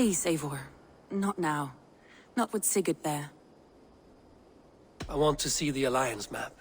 Please, Eivor. Not now. Not with Sigurd there. I want to see the Alliance map.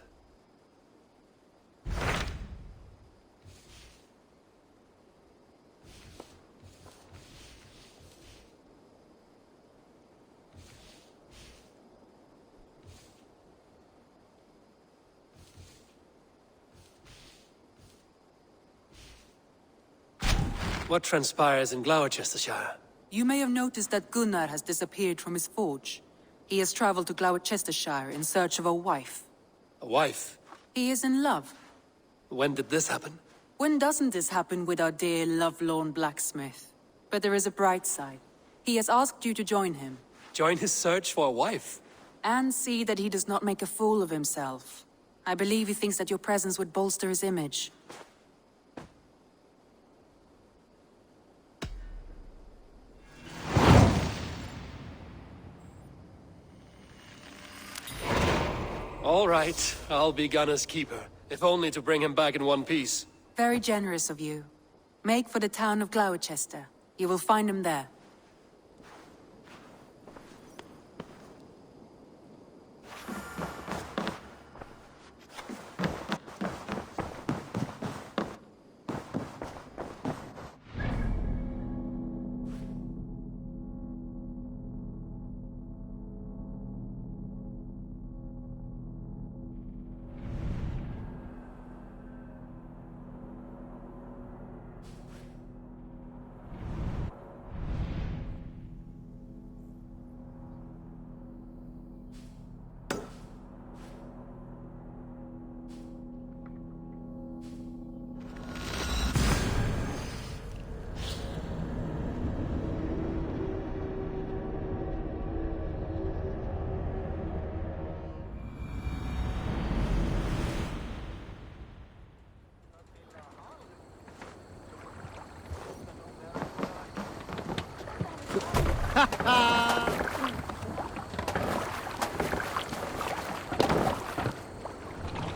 What transpires in Gloucestershire? You may have noticed that Gunnar has disappeared from his forge. He has traveled to Gloucestershire in search of a wife. A wife? He is in love. When did this happen? When doesn't this happen with our dear lovelorn blacksmith? But there is a bright side. He has asked you to join him. Join his search for a wife? And see that he does not make a fool of himself. I believe he thinks that your presence would bolster his image. All right, I'll be Gunner's keeper, if only to bring him back in one piece. Very generous of you. Make for the town of Gloucester. You will find him there.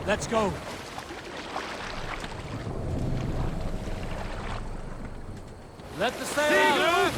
Let's go. Let the sail out.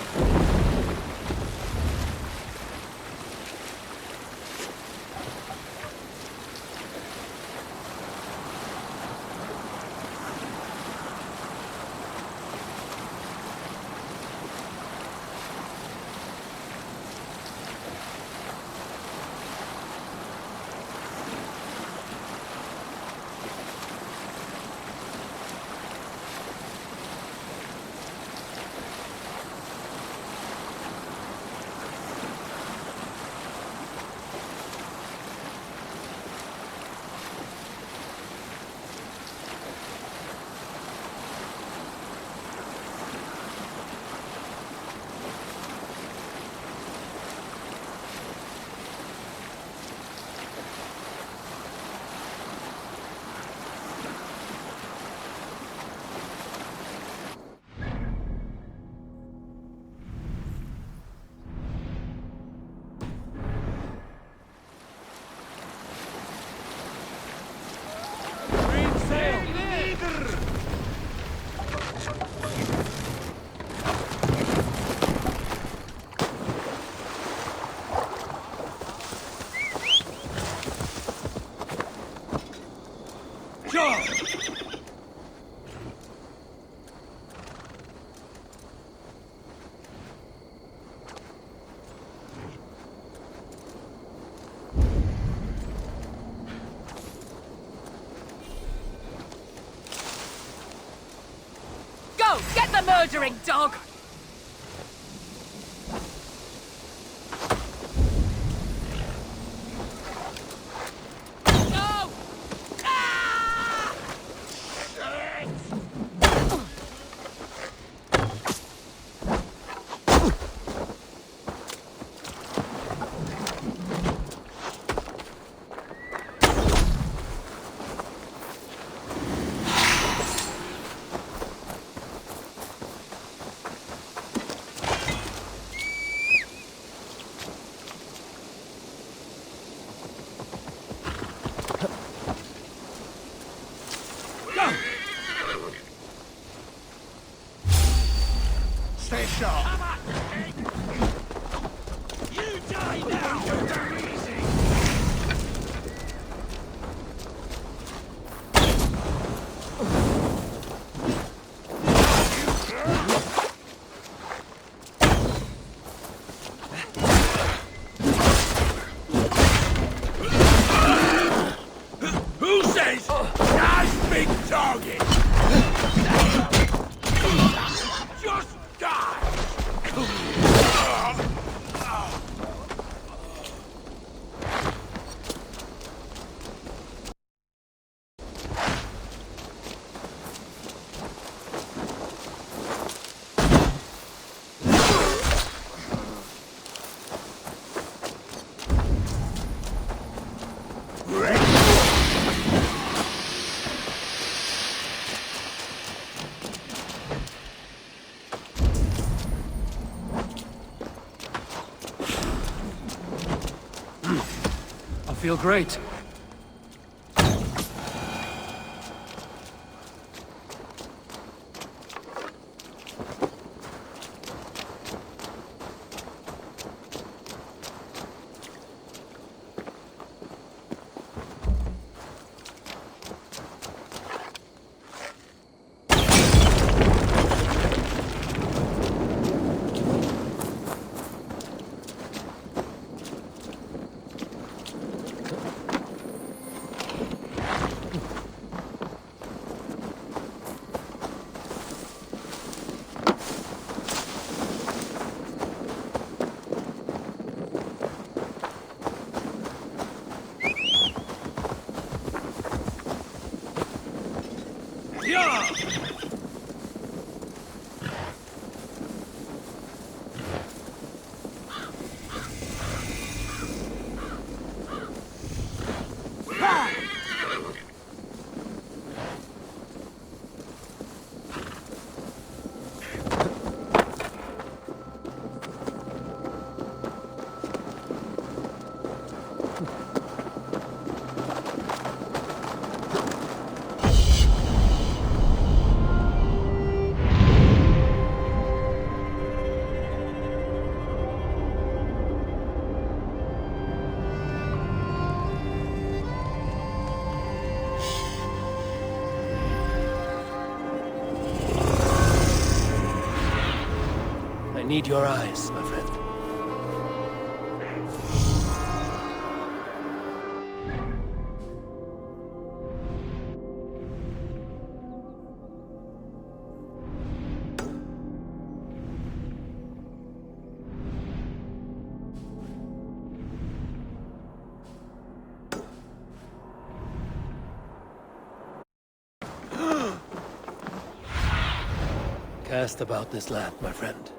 Get the murdering dog! No! Ah! feel great. I need your eyes, my friend. Cast about this land, my friend.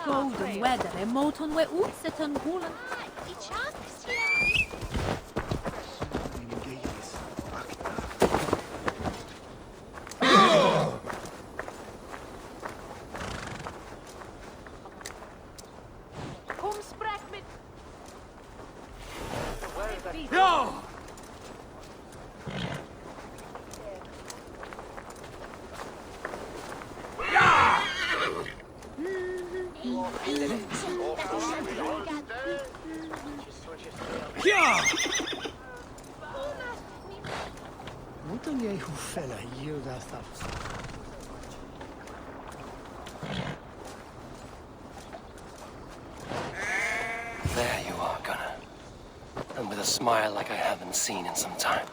Golden weather, e moton we utseton hulan. Kom spräck mit. Yo! There you are, Gunnar. And with a smile like I haven't seen in some time.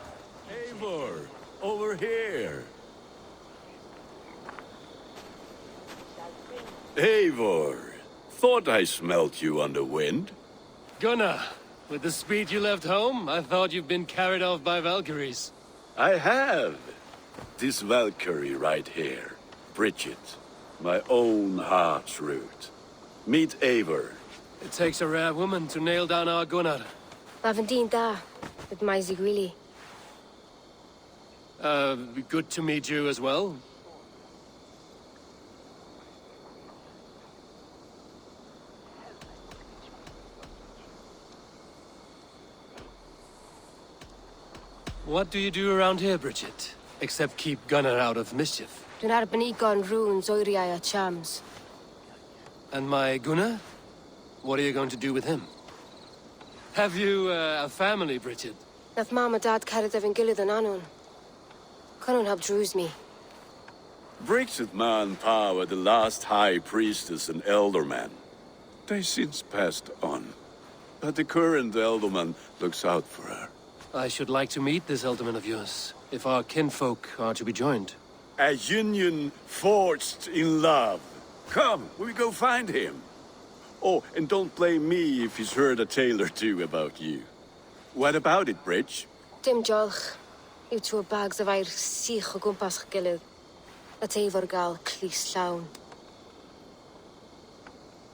Eivor, over here. Eivor, thought I smelt you on the wind. Gunnar, with the speed you left home, I thought you'd been carried off by Valkyries. I have. This Valkyrie right here, Bridget, my own heart's root. Meet Eivor. It takes a rare woman to nail down our Gunnar. Lavendine da, with my Zigrili. Good to meet you as well. What do you do around here, Bridget? Except keep Gunnar out of mischief. Dyn arbenigon rŵn zoiriau a chams. And my Gunnar? What are you going to do with him? Have you a family, Bridget? Nath Mom a Dad carried evan gilid an anun. Cannon have drews me. Bridget Man Pa were the last high priestess and elderman. They since passed on. But the current elderman looks out for her. I should like to meet this elderman of yours, if our kinfolk are to be joined. A union forged in love. Come, we go find him. Oh, and don't blame me if he's heard a tale or two about you. What about it, Bridge? Dim jolch. You two bags of air sich o gwmpas gilid. A teifar gal clis llawn.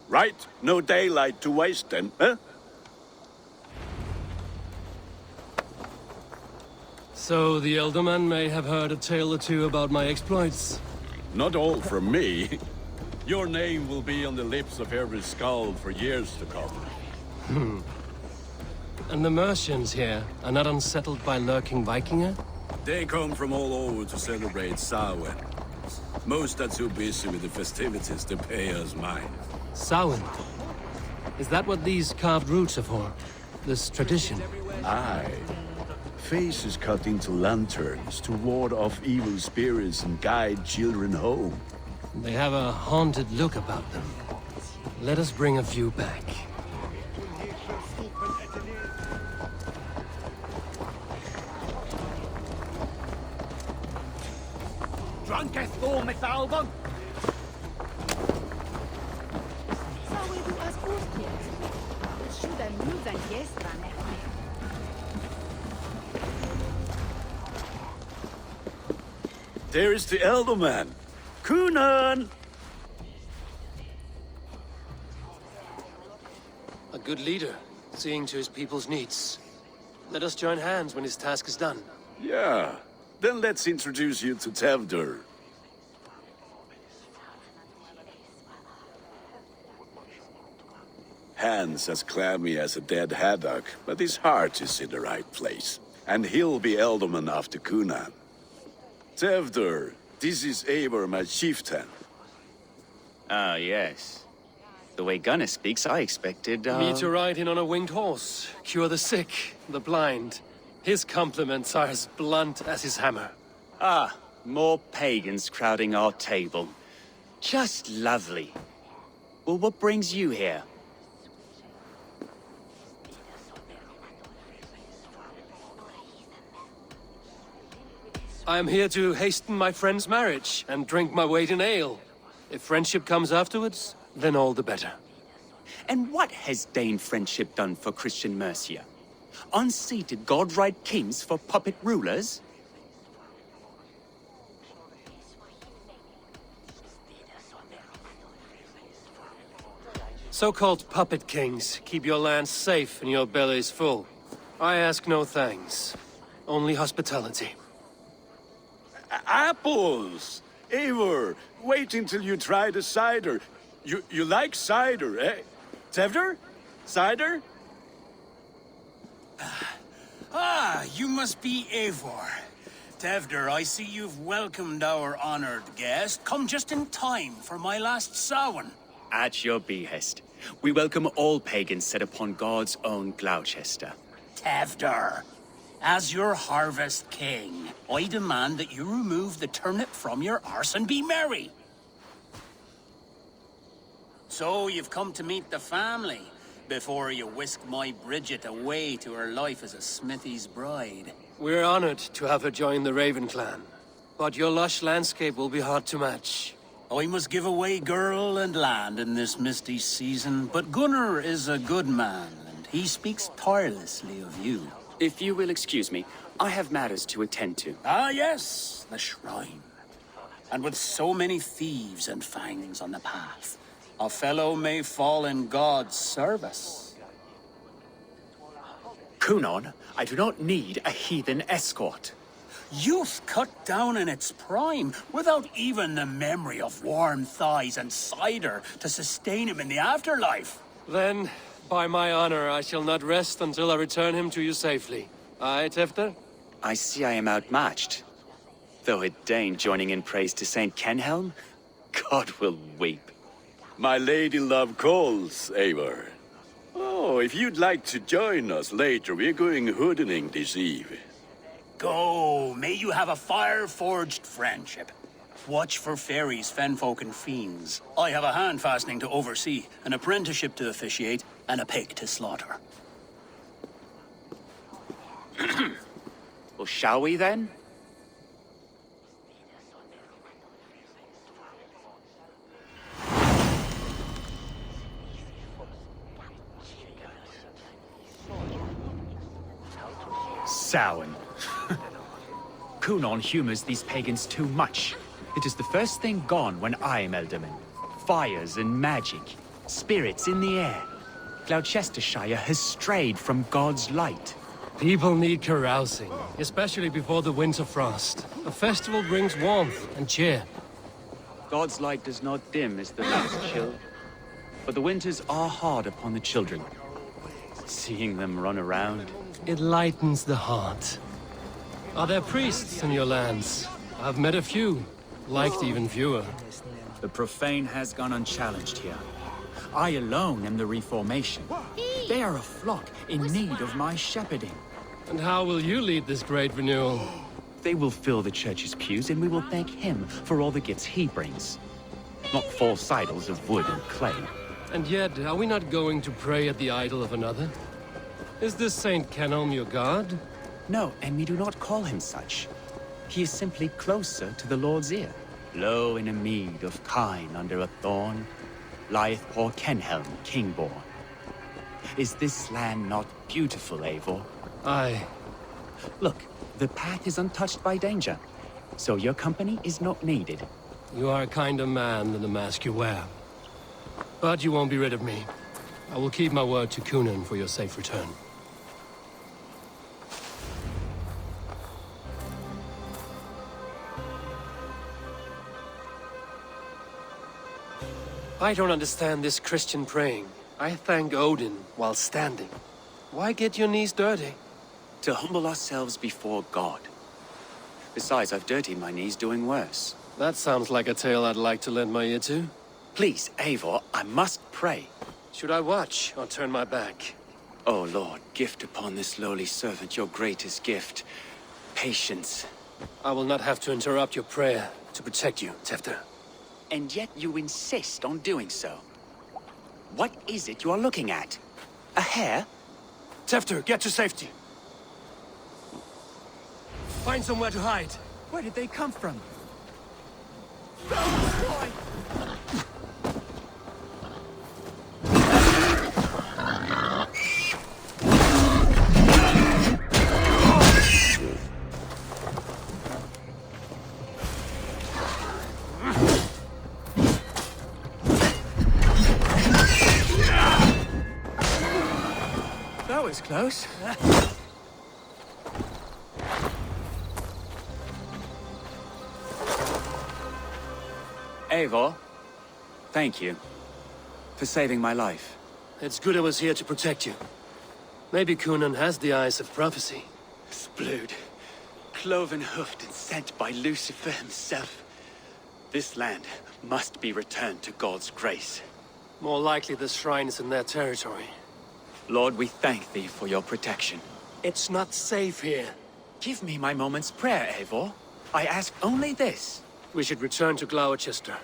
Right, no daylight to waste then, huh? So the elderman may have heard a tale or two about my exploits. Not all from me. Your name will be on the lips of every skull for years to come. And the Mercians here are not unsettled by lurking Vikinger? They come from all over to celebrate Samhain. Most are too busy with the festivities to pay us mind. Samhain? Is that what these carved roots are for? This tradition? Aye. Faces cut into lanterns to ward off evil spirits and guide children home. They have a haunted look about them. Let us bring a few back. Drunketh all mit album. Cały był as urkiet. Should I move and yes, There is the elderman. Kunan! A good leader, seeing to his people's needs. Let us join hands when his task is done. Yeah. Then let's introduce you to Tevdur. Hands as clammy as a dead haddock, but his heart is in the right place. And he'll be elderman after Kunan. Tevdur, this is Eivor, my chieftain. Ah, yes. The way Gunnar speaks, I expected, Me to ride in on a winged horse, cure the sick, the blind. His compliments are as blunt as his hammer. Ah, more pagans crowding our table. Just lovely. Well, what brings you here? I am here to hasten my friend's marriage and drink my weight in ale. If friendship comes afterwards, then all the better. And what has Dane friendship done for Christian Mercia? Unseated godright kings for puppet rulers? So-called puppet kings keep your lands safe and your bellies full. I ask no thanks, only hospitality. Apples! Eivor, wait until you try the cider. You like cider, eh? Tevdur? Cider? Ah, you must be Eivor. Tevdur, I see you've welcomed our honored guest. Come just in time for my last Samhain. At your behest. We welcome all pagans set upon God's own Gloucester. Tevdur, as your harvest king, I demand that you remove the turnip from your arse and be merry. So you've come to meet the family before you whisk my Bridget away to her life as a smithy's bride. We're honored to have her join the Raven clan, but your lush landscape will be hard to match. I must give away girl and land in this misty season, but Gunnar is a good man, and he speaks tirelessly of you. If you will excuse me, I have matters to attend to. Ah, yes, the shrine. And with so many thieves and fangs on the path, a fellow may fall in God's service. Kunon, I do not need a heathen escort. Youth cut down in its prime, without even the memory of warm thighs and cider to sustain him in the afterlife. Then, by my honor, I shall not rest until I return him to you safely. Aye, Tefter? I see I am outmatched. Though a Dane joining in praise to Saint Kenhelm, God will weep. My lady love calls, Eivor. Oh, if you'd like to join us later, we're going hoodening this eve. Go, may you have a fire-forged friendship. Watch for fairies, fenfolk, and fiends. I have a hand fastening to oversee, an apprenticeship to officiate, and a pig to slaughter. Well, shall we then? Samhain. Cunon humors these pagans too much. It is the first thing gone when I am Elderman. Fires and magic, spirits in the air. Gloucestershire has strayed from God's light. People need carousing, especially before the winter frost. A festival brings warmth and cheer. God's light does not dim as the nights chill, but the winters are hard upon the children. Seeing them run around, It lightens the heart. Are there priests in your lands? I've met a few, liked even fewer. the profane has gone unchallenged here. I alone am the Reformation. They are a flock in need of my shepherding. And how will you lead this great renewal? They will fill the church's pews, and we will thank him for all the gifts he brings. Not false idols of wood and clay. And yet, are we not going to pray at the idol of another? Is this Saint Kenelm your god? No, and we do not call him such. He is simply closer to the Lord's ear. Low in a mead of kine under a thorn, lieth poor Kenhelm, king-born. Is this land not beautiful, Eivor? Aye. Look, the path is untouched by danger, so your company is not needed. You are a kinder man than the mask you wear. But you won't be rid of me. I will keep my word to Cunan for your safe return. I don't understand this Christian praying. I thank Odin while standing. Why get your knees dirty? To humble ourselves before God. Besides, I've dirtied my knees doing worse. That sounds like a tale I'd like to lend my ear to. Please, Eivor, I must pray. Should I watch or turn my back? Oh Lord, gift upon this lowly servant your greatest gift. Patience. I will not have to interrupt your prayer to protect you, Tefter. And yet you insist on doing so. What is it you are looking at? A hare? Tefter, get to safety. Find somewhere to hide. Where did they come from? That was close. Eivor, thank you for saving my life. It's good I was here to protect you. Maybe Cunan has the eyes of prophecy. Splood, cloven-hoofed and sent by Lucifer himself. This land must be returned to God's grace. More likely the shrine is in their territory. Lord, we thank thee for your protection. It's not safe here. Give me my moment's prayer, Eivor. I ask only this. We should return to Gloucester.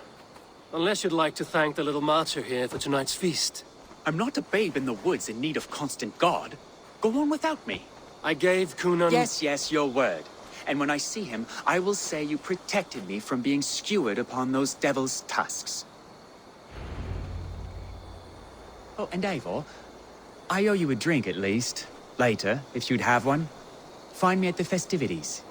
Unless you'd like to thank the little martyr here for tonight's feast. I'm not a babe in the woods in need of constant guard. Go on without me. I gave Cunan... Yes, your word. And when I see him, I will say you protected me from being skewered upon those devil's tusks. Oh, and Eivor, I owe you a drink at least. Later, if you'd have one. Find me at the festivities.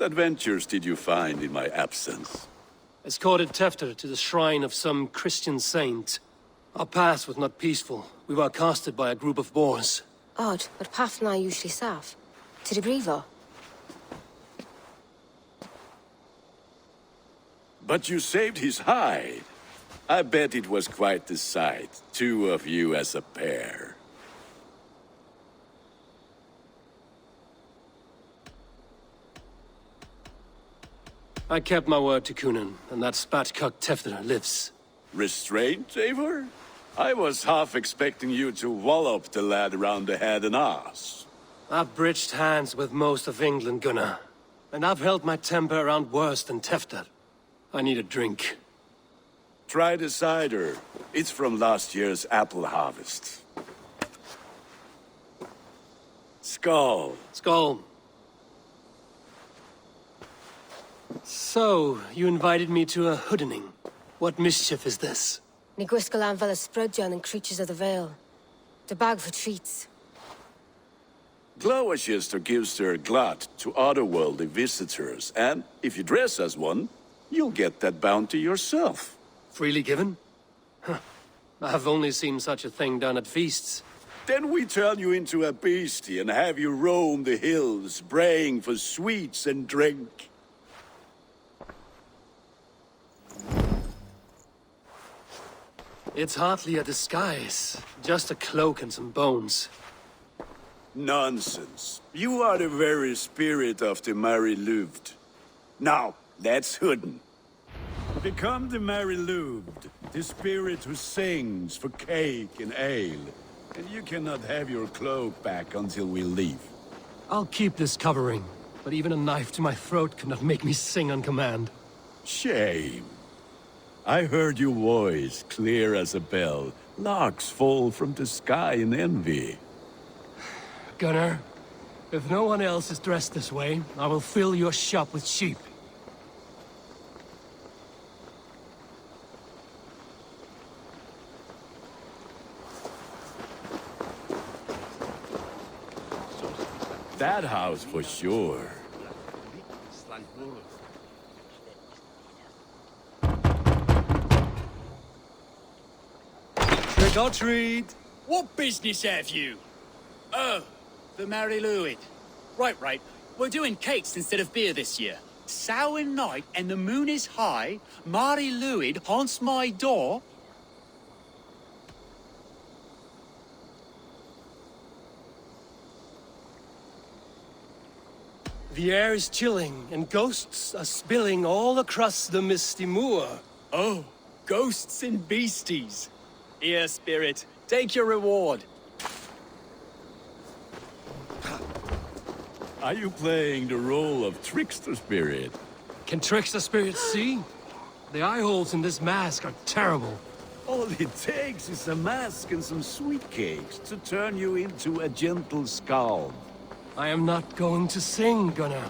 adventures did you find in my absence? Escorted Tefter to the shrine of some Christian saint. Our path was not peaceful. We were accosted by a group of boars. Odd, but path na usually safe. To the Grievo. But you saved his hide. I bet it was quite the sight, two of you as a pair. I kept my word to Kunan, and that spatcock Tefter lives. Restraint, Eivor? I was half expecting you to wallop the lad around the head and ass. I've bridged hands with most of England, Gunnar. And I've held my temper around worse than Tefter. I need a drink. Try the cider. It's from last year's apple harvest. Skull. Skull. So, you invited me to a hoodening. What mischief is this? Ní gwisgal an fel ysbrydion and creatures of the Vale. The bag for treats. Gloucester gives their glut to otherworldly visitors, and if you dress as one, you'll get that bounty yourself. Freely given? Huh. I've only seen such a thing done at feasts. Then we turn you into a beastie and have you roam the hills, braying for sweets and drink. It's hardly a disguise. Just a cloak and some bones. Nonsense. You are the very spirit of the Mary Louved. Now, let's hooden. Become the Mary Louved, the spirit who sings for cake and ale. And you cannot have your cloak back until we leave. I'll keep this covering, but even a knife to my throat could not make me sing on command. Shame. I heard your voice clear as a bell. Larks fall from the sky in envy. Gunnar, if no one else is dressed this way, I will fill your shop with sheep. That house for sure. Trick or treat! What business have you? Oh, the Mary Louid. Right. We're doing cakes instead of beer this year. Samhain night and the moon is high. Mary Louid haunts my door. The air is chilling, and ghosts are spilling all across the misty moor. Oh, ghosts and beasties. Here, spirit, take your reward. Are you playing the role of trickster spirit? Can trickster spirits see? The eye holes in this mask are terrible. All it takes is a mask and some sweet cakes to turn you into a gentle skull. I am not going to sing, Gunnar.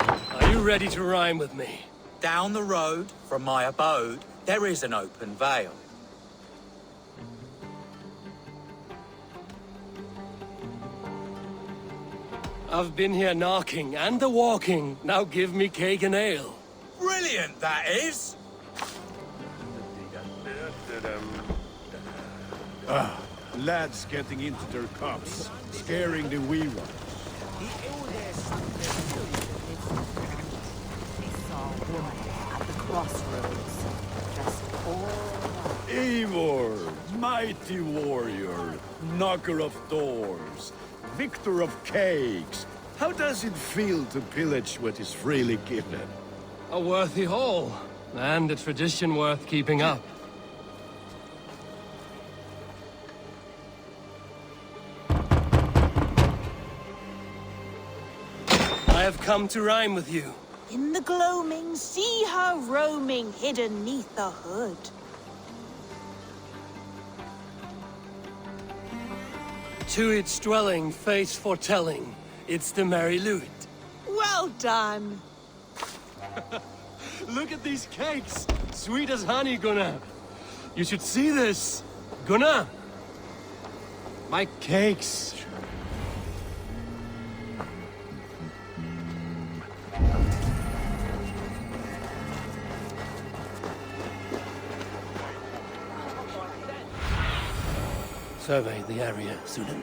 Are you ready to rhyme with me? Down the road from my abode, there is an open vale. I've been here knocking and a walking. Now give me cake and ale. Brilliant, that is! Lads getting into their cups, scaring the wee ones. Eivor, mighty warrior, knocker of doors, victor of cakes. How does it feel to pillage what is freely given? A worthy haul, and a tradition worth keeping up. I have come to rhyme with you. In the gloaming, see her roaming, hidden neath the hood. To its dwelling, fate's foretelling, it's the Mary Louid. Well done. Look at these cakes! Sweet as honey, Gunnar. You should see this! Gunnar! My cakes! Survey the area, Sunan.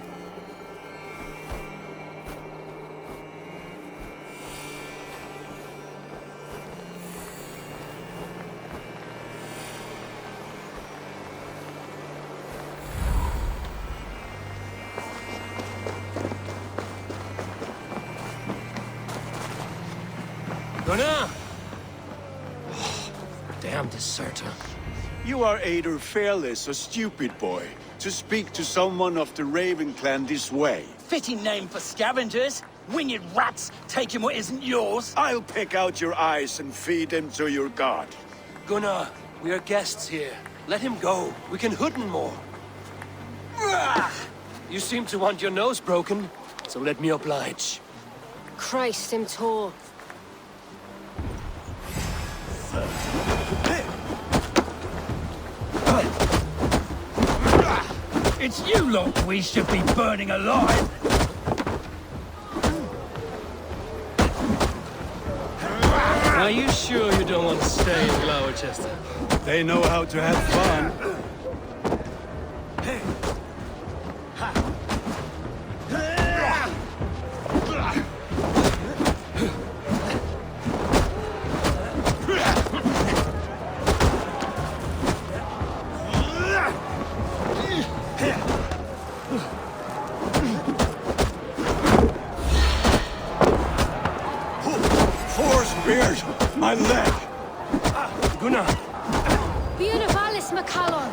Gunnar! Oh, damn deserter. You are either fearless or stupid, boy, to speak to someone of the Raven clan this way. Fitting name for scavengers. Winged rats taking what isn't yours. I'll pick out your eyes and feed them to your god. Gunnar, we are guests here. Let him go. We can hooten more. You seem to want your nose broken, so let me oblige. Christ him tall. It's you lot we should be burning alive. Are you sure you don't want to stay in Gloucester? They know how to have fun. Beard, my leg! Gunnar! Bionavalis Macallon!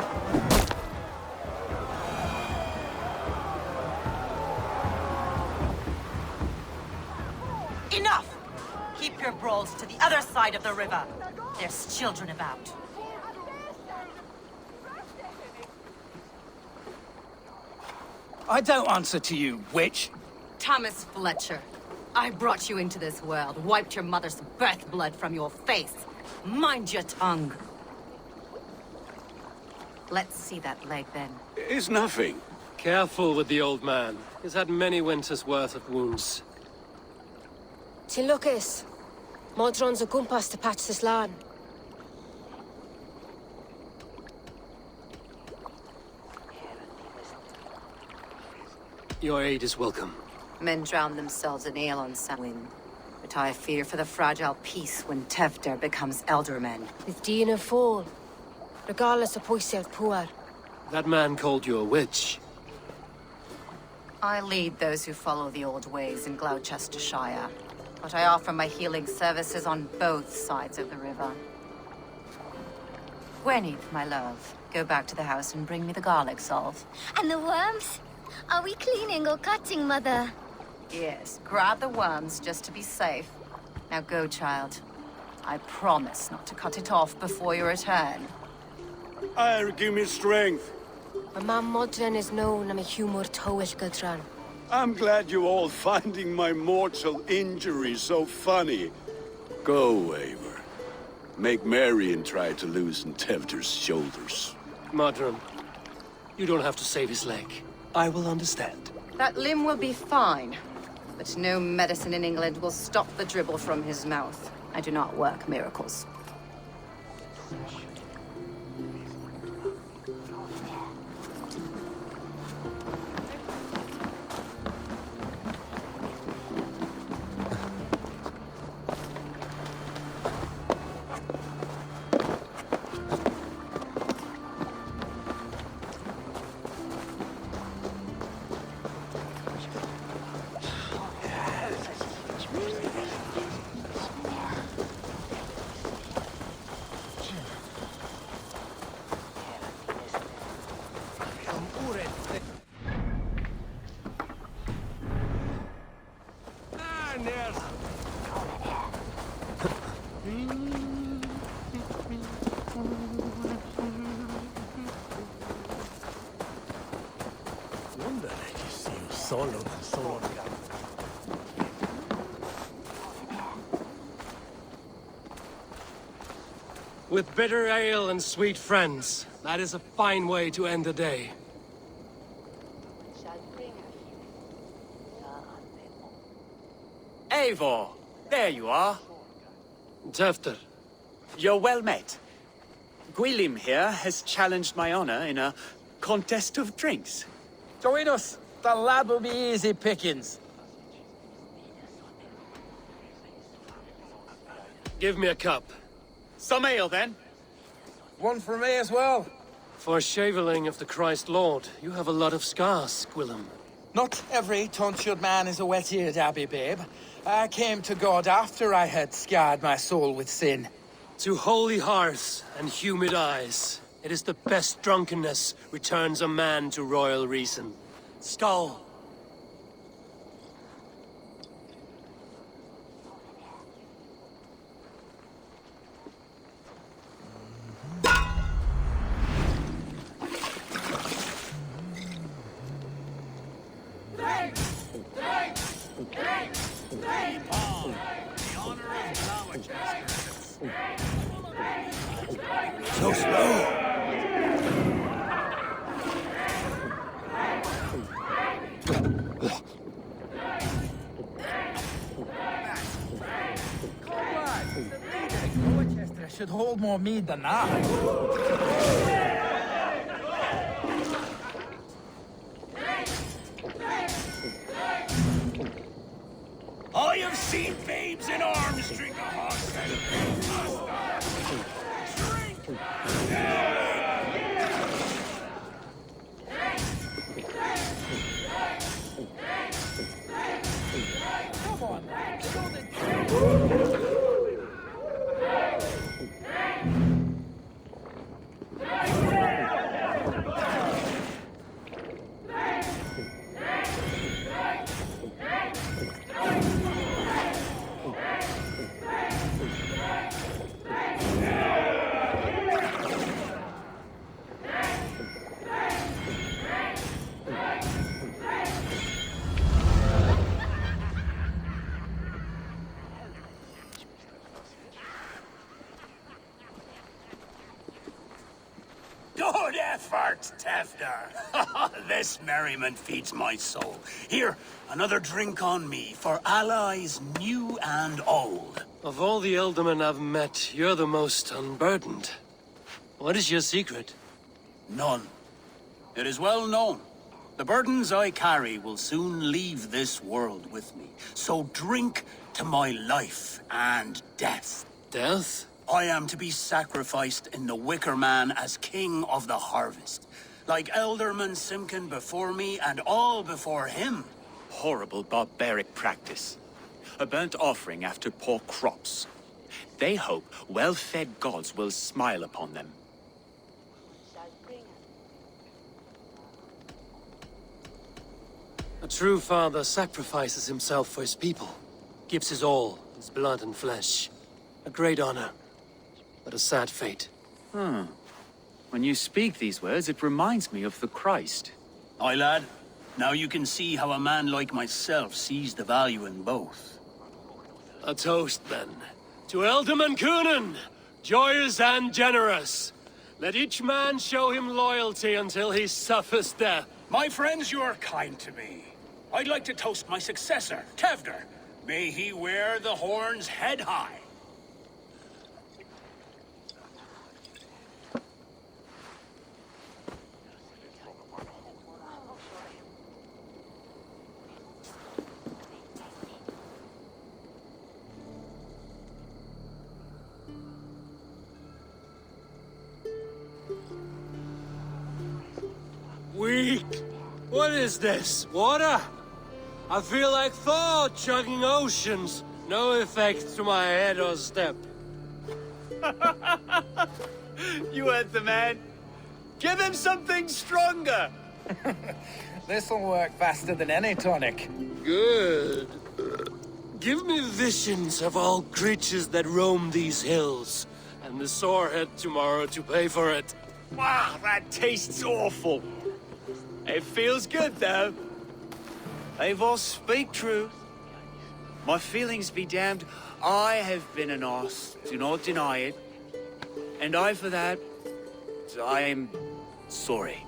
Enough! Keep your brawls to the other side of the river. There's children about. I don't answer to you, witch. Thomas Fletcher, I brought you into this world, wiped your mother's birth blood from your face. Mind your tongue. Let's see that leg, then. It's nothing. Careful with the old man. He's had many winters' worth of wounds. Till Lucas. Modron's a gumpas to patch this land. Your aid is welcome. Men drown themselves in ale on Samhain. But I fear for the fragile peace when Tevder becomes eldermen. With Dean of fall. Regardless of Poiself poor. That man called you a witch. I lead those who follow the old ways in Gloucestershire. But I offer my healing services on both sides of the river. Gweneth, my love, go back to the house and bring me the garlic salve. And the worms? Are we cleaning or cutting, Mother? Yes, grab the worms just to be safe. Now go, child. I promise not to cut it off before you return. Give me strength. My mam Modron is known am a humor towish Gudran. I'm glad you all finding my mortal injury so funny. Go, Eivor. Make merry and try to loosen Tevder's shoulders. Modron, you don't have to save his leg. I will understand. That limb will be fine. But no medicine in England will stop the dribble from his mouth. I do not work miracles. With bitter ale and sweet friends, That is a fine way to end the day. Eivor! There you are. Tefter. You're well met. Gwilym here has challenged my honor in a contest of drinks. Join us. The lad will be easy pickings. Give me a cup. Some ale, then. One for me as well. For shaveling of the Christ Lord, you have a lot of scars, Gwilym. Not every tonsured man is a wet-eared abbey, babe. I came to God after I had scarred my soul with sin. To holy hearths and humid eyes, it is the best drunkenness returns a man to royal reason. Skull. So slow. Colchester should hold more mead than that. I have seen babes in arms drink a hogshead of drink! Come on, show the... Good effort, Tefter. This merriment feeds my soul. Here, another drink on me for allies new and old. Of all the Eldermen I've met, you're the most unburdened. What is your secret? None. It is well known. The burdens I carry will soon leave this world with me. So drink to my life and death. Death? I am to be sacrificed in the Wicker Man as king of the harvest. Like Elderman Simkin before me and all before him. Horrible barbaric practice. A burnt offering after poor crops. They hope well-fed gods will smile upon them. A true father sacrifices himself for his people. Gives his all, his blood and flesh. A great honor, but a sad fate. When you speak these words, it reminds me of the Christ. Aye, lad. Now you can see how a man like myself sees the value in both. A toast, then. To Elderman Coonan, joyous and generous. Let each man show him loyalty until he suffers death. My friends, you are kind to me. I'd like to toast my successor, Tefter. May he wear the horns head high. Weak. What is this? Water? I feel like Thor chugging oceans. No effect to my head or step. You heard the man. Give him something stronger. This'll work faster than any tonic. Good. Give me visions of all creatures that roam these hills, and the sorehead tomorrow to pay for it. Wow, that tastes awful. It feels good, though. Eivor, speak truth. My feelings be damned. I have been an arse, do not deny it. And I, for that, I'm sorry.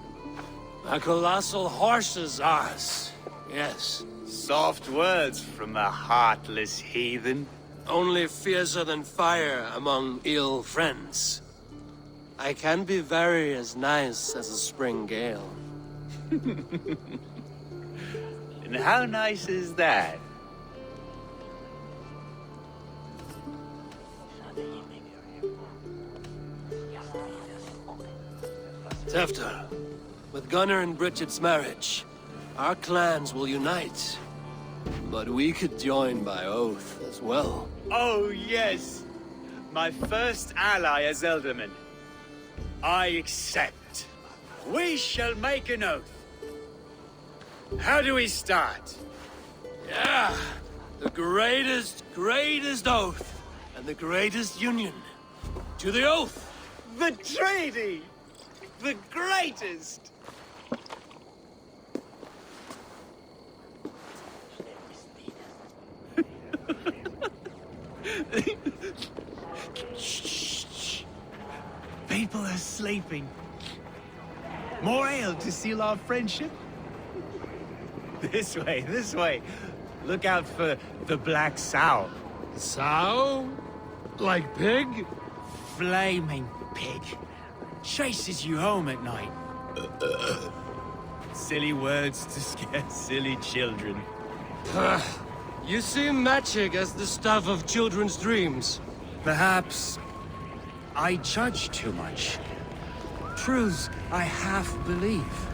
A colossal horse's ass. Yes. Soft words from a heartless heathen. Only fiercer than fire among ill friends. I can be very as nice as a spring gale. And how nice is that? Tefter, with Gunnar and Bridget's marriage, our clans will unite. But we could join by oath as well. Oh, yes. My first ally as Elderman. I accept. We shall make an oath. How do we start? Yeah, the greatest oath, and the greatest union. To the oath! The treaty! The greatest! Shh. People are sleeping. More ale to seal our friendship? This way. Look out for the black sow. Sow? Like pig? Flaming pig. Chases you home at night. Silly words to scare silly children. You seem magic as the stuff of children's dreams. Perhaps I judge too much. Truths I half believe.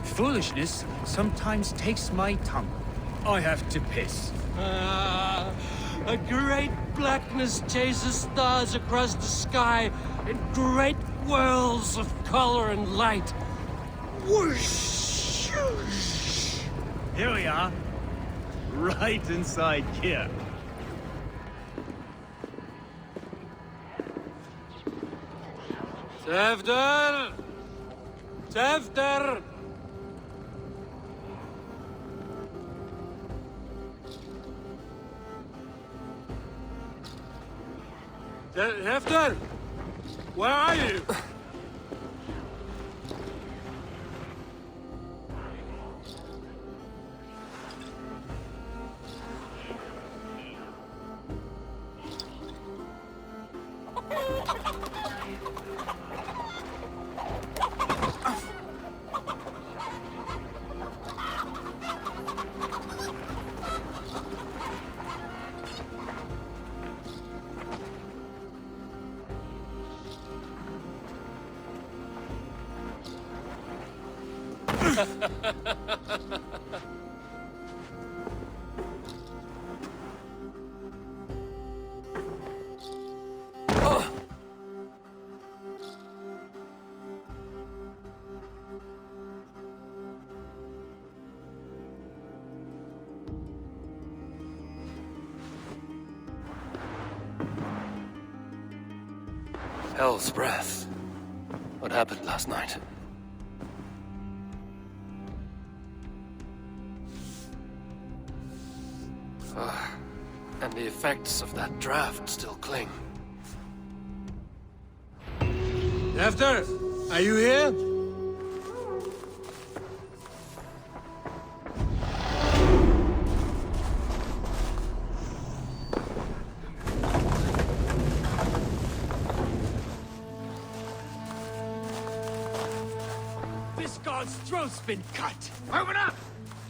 Foolishness sometimes takes my tongue. I have to piss. A great blackness chases stars across the sky in great whirls of color and light. Whoosh! Here we are. Right inside here. Tefter! Tefter! Tefter! Where are you? Hell's breath. What happened last night? And the effects of that draft still cling. Tefter, are you here? This god's throat's been cut. Open up!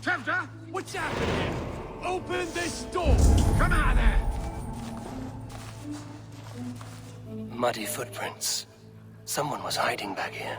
Tefter! What's happening? Open this door! Come out there! Muddy footprints. Someone was hiding back here.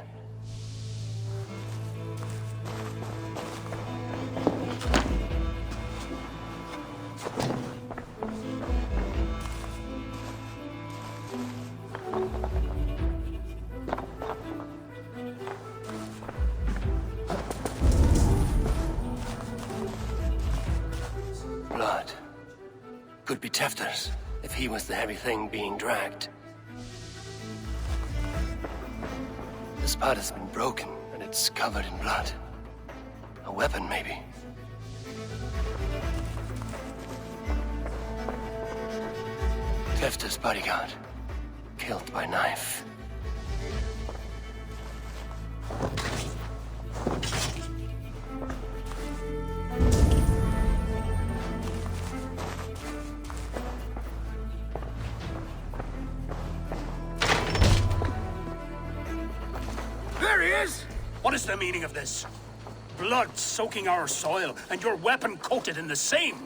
Blood. Could be Tefter's, if he was the heavy thing being dragged. The spot has been broken, and it's covered in blood. A weapon, maybe. Tefter's bodyguard. Killed by knife. is the meaning of this? Blood soaking our soil, and your weapon coated in the same!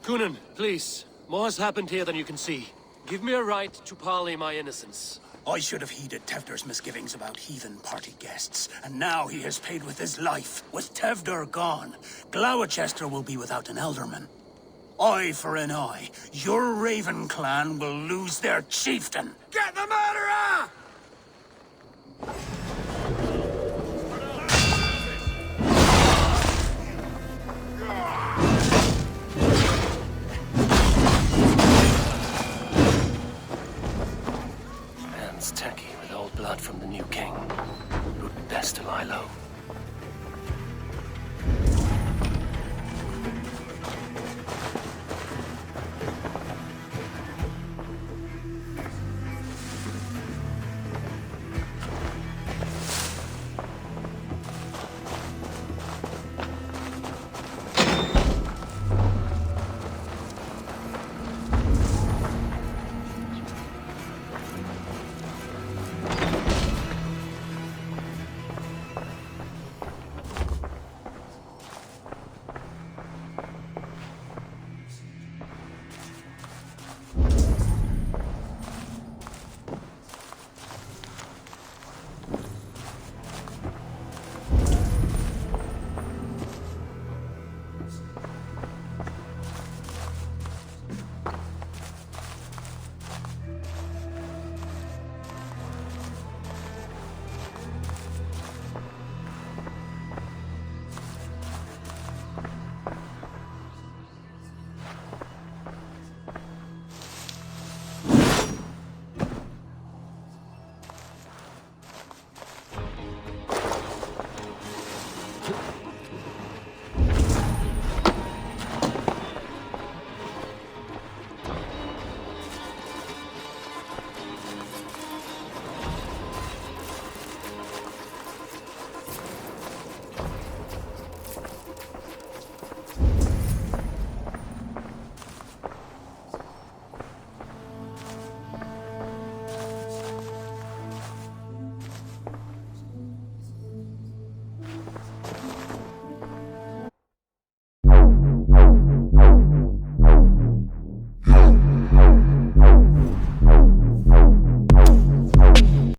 Coonan, please. More has happened here than you can see. Give me a right to parley my innocence. I should have heeded Tevder's misgivings about heathen party guests, and now he has paid with his life. With Tevder gone, Gloucester will be without an elderman. Eye for an eye, your Raven clan will lose their chieftain. Get the murderer!